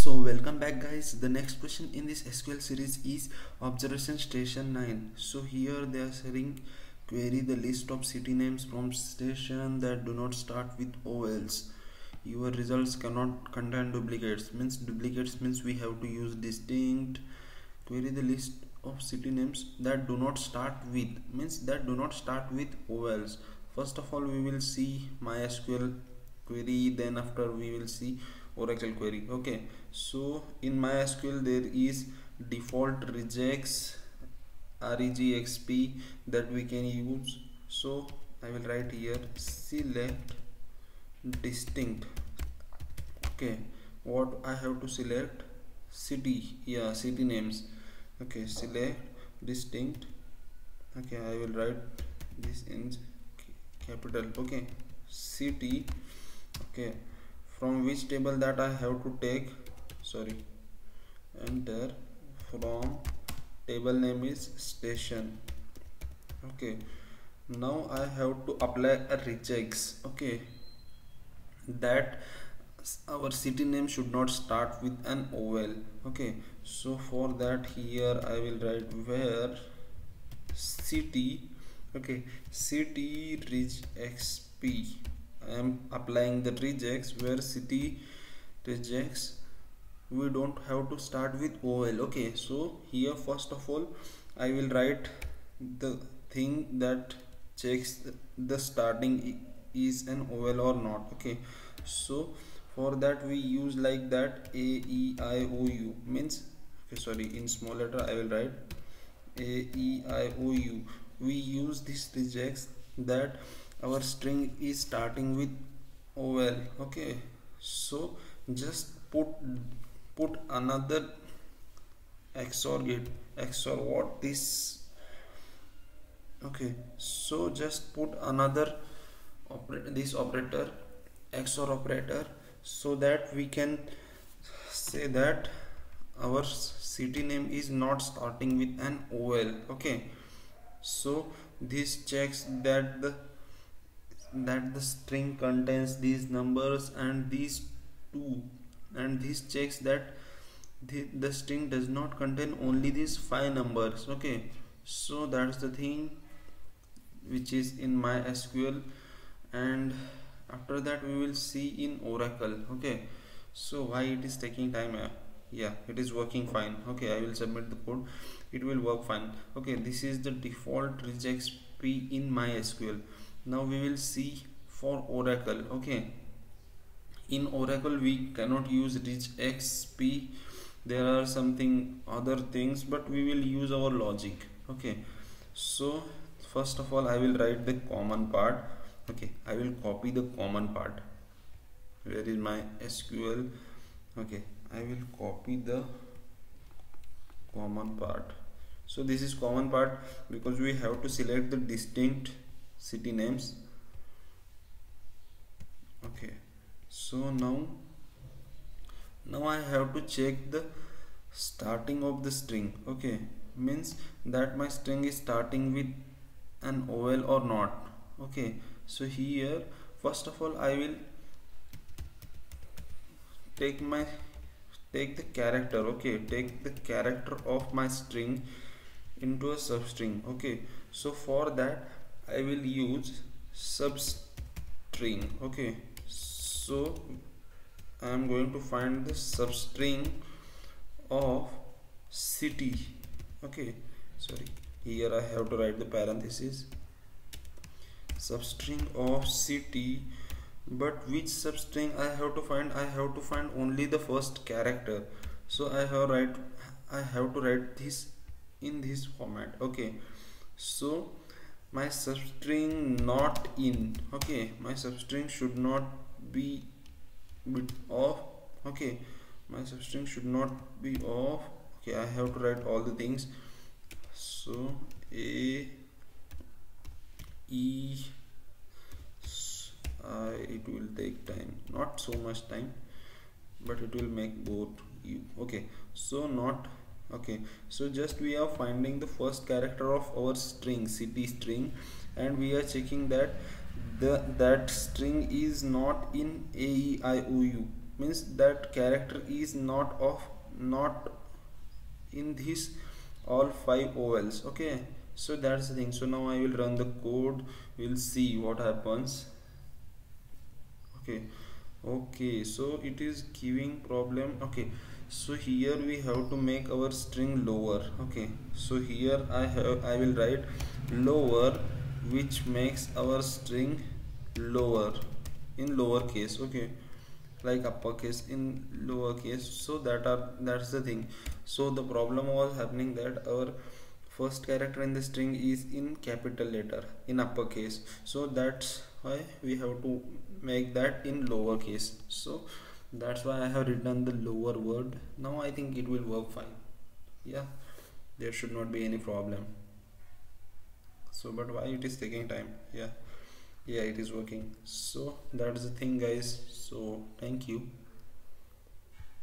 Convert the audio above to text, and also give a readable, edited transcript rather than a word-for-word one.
So welcome back guys. The next question in this SQL series is observation station 9. So here they are saying query the list of city names from station that do not start with OLs. Your results cannot contain duplicates. Means we have to use distinct. Query the list of city names that do not start with OLs. First of all we will see MySQL query, then after we will see Oracle query. Okay, so in MySQL there is default regex regexp that we can use. So I will write here select distinct. Okay, what I have to select? City, yeah, city names. Okay, select distinct. Okay, I will write this in capital. Okay, city. Okay, from which table that I have to take, enter from table name is station. Okay, now I have to apply a regex. Okay, that our city name should not start with an OL. Okay, so for that here I will write where city. Okay, city regexp. I am applying the regex where city regex we don't have to start with OL. Okay, so here first of all I will write the thing that checks the starting is an OL or not. Okay, so for that we use like that AEIOU means, okay, sorry, in small letter I will write AEIOU. We use this regex that our string is starting with OL. Okay, so just put another XOR gate. XOR what this? Okay, so just put another this operator, XOR operator, so that we can say that our city name is not starting with an OL. Okay, so this checks that the string contains these numbers and these two, and this checks that the string does not contain only these 5 numbers. Okay, so that's the thing which is in MySQL, and after that we will see in Oracle. Okay, so why it is taking time? Yeah, it is working fine. Okay, I will submit the code, it will work fine. Okay, this is the default regex p in MySQL. Now we will see for Oracle. Okay, in Oracle we cannot use regexp, there are something other things, but we will use our logic. Okay, so first of all I will write the common part. Okay, I will copy the common part. Where is my SQL? Okay, I will copy the common part. So this is common part because we have to select the distinct city names. Okay, so now I have to check the starting of the string. Okay, means that my string is starting with an OL or not. Okay, so here first of all I will take the character. Okay, take the character of my string into a substring. Okay, so for that I will use substring. Okay, so I am going to find the substring of city. Okay, sorry, here I have to write the parenthesis, substring of city. But which substring I have to find? I have to find only the first character. So I have to write this in this format. Okay, so my substring not in. Okay, my substring should not be bit off. Okay, my substring should not be off. Okay, I have to write all the things. So A E it will take time, not so much time, but it will make both you. Okay, so not. Okay, so just we are finding the first character of our string, city string, and we are checking that that string is not in AEIOU. means that character is not in this all five ovals. Okay, so that's the thing. So now I will run the code, we'll see what happens. Okay, okay, so it is giving problem. Okay, so here we have to make our string lower. Okay, so here I will write lower, which makes our string lower in lowercase. Okay, like uppercase in lowercase. So that's the thing. So the problem was happening that our first character in the string is in capital letter in uppercase, so that's why we have to make that in lowercase. So that's why I have written the lower word. Now I think it will work fine. Yeah, there should not be any problem. So but why it is taking time? Yeah, yeah, it is working. So that's the thing, guys. So thank you.